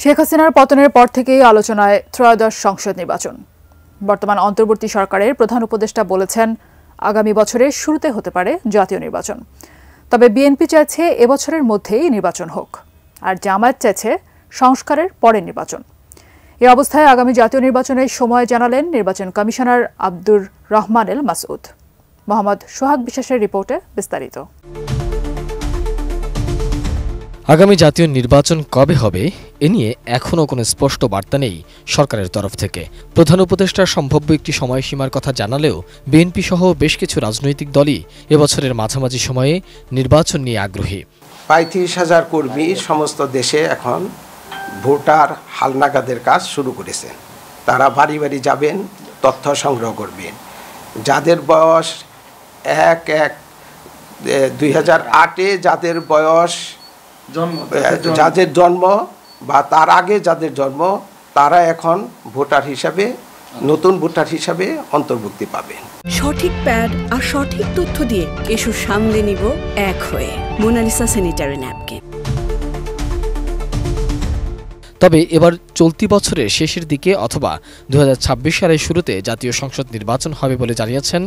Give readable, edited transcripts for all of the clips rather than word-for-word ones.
শেখ হাসিনার পতনের পর থেকেই আলোচনায় ত্রয়োদশ সংসদ নির্বাচন। বর্তমান অন্তর্বর্তী সরকারের প্রধান উপদেষ্টা বলেছেন, আগামী বছরের শুরুতে হতে পারে জাতীয় নির্বাচন। তবে বিএনপি চাইছে এবছরের মধ্যেই নির্বাচন হোক, আর জামায়াত চাইছে সংস্কারের পরে নির্বাচন। এ অবস্থায় আগামী জাতীয় নির্বাচনের সময় জানালেন নির্বাচন কমিশনার আব্দুর রহমানেল মাসউদ। মোহাম্মদ সোহাগ বিশ্বাসের রিপোর্টে বিস্তারিত। আগামী জাতীয় নির্বাচন কবে হবে এ নিয়ে এখনও কোনো স্পষ্ট বার্তা নেই সরকারের তরফ থেকে। প্রধান উপদেষ্টার সম্ভাব্য একটি সময়সীমার কথা জানালেও বিএনপি সহ বেশ কিছু রাজনৈতিক দলই এবছরের মাঝামাঝি সময়ে নির্বাচন নিয়ে আগ্রহী। ৩৫,০০০ কর্মী সমস্ত দেশে এখন ভোটার হালনাগাদের কাজ শুরু করেছেন। তারা বাড়ি বাড়ি যাবেন, তথ্য সংগ্রহ করবেন। যাদের বয়স ১/১/২০০৮-এ যাদের বয়স যাদের জন্ম বা তার আগে যাদের জন্ম, তারা এখন ভোটার হিসাবে নতুন ভোটার হিসাবে অন্তর্ভুক্তি পাবেন। সঠিক প্যাড আর সঠিক তথ্য দিয়ে এসব সামলে নিব এক হয়ে। Monalisa sanitary napkin. তবে এবার চলতি বছরের শেষের দিকে অথবা ২০২৬ সালের শুরুতে জাতীয় সংসদ নির্বাচন হবে বলে জানিয়েছেন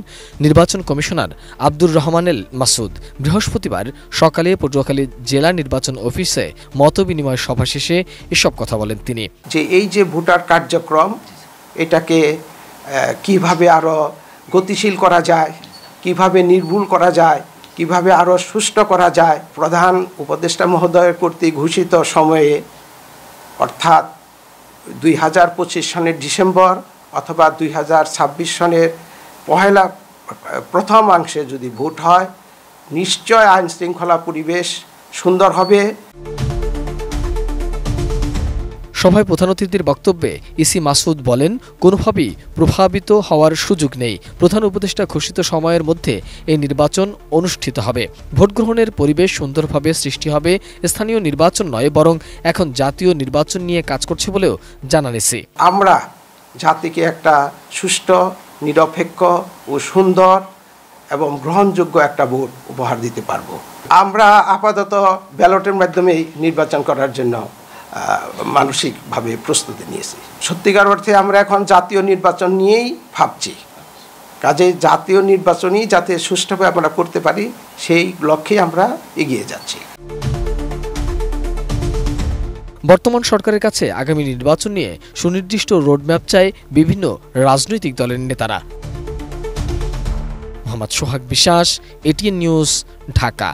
নির্বাচন কমিশনার আব্দুর রহমানেল মাসউদ। বৃহস্পতিবার সকালে পটুয়াখালী জেলা নির্বাচন অফিসে মতবিনিময় সভা শেষে এসব কথা বলেন তিনি। যে এই যে ভোটার কার্যক্রম, এটাকে কিভাবে আরও গতিশীল করা যায়, কিভাবে নির্ভুল করা যায়, কিভাবে আরও সুষ্ঠু করা যায়, প্রধান উপদেষ্টা মহোদয় কর্তৃক ঘোষিত সময়ে অর্থাৎ ২০২৫ সনের ডিসেম্বর অথবা ২০২৬ সনের প্রথমাংশে যদি ভোট হয়, নিশ্চয় আইন শৃঙ্খলা পরিবেশ সুন্দর হবে। সভায় প্রধান অতিথির বক্তব্যে ইসি মাসউদ বলেন, কোনোভাবেই প্রভাবিত হওয়ার সুযোগ নেই। প্রধান উপদেষ্টা ঘোষিত সময়ের মধ্যে এই নির্বাচন অনুষ্ঠিত হবে। ভোট গ্রহণের পরিবেশ সুন্দরভাবে সৃষ্টি হবে। স্থানীয় নির্বাচন নয়, বরং এখন জাতীয় নির্বাচন নিয়ে কাজ করছে বলেও জানান ইসি। আমরা জাতিকে একটা সুষ্ঠু, নিরপেক্ষ ও সুন্দর এবং গ্রহণযোগ্য একটা ভোট উপহার দিতে পারবো। আমরা আপাতত ব্যালটের মাধ্যমেই নির্বাচন করার জন্য মানসিকভাবে প্রস্তুতি নিয়েছি। সত্যিকার অর্থে আমরা এখন জাতীয় নির্বাচন নিয়েই ভাবছি। কাজে জাতীয় নির্বাচনই যাতে সুষ্ঠুভাবে আমরা করতে পারি, সেই লক্ষ্যে আমরা এগিয়ে যাচ্ছি। বর্তমান সরকারের কাছে আগামী নির্বাচন নিয়ে সুনির্দিষ্ট রোডম্যাপ চায় বিভিন্ন রাজনৈতিক দলের নেতারা। মোহাম্মদ সোহাগ বিশ্বাস, এটিএন নিউজ, ঢাকা।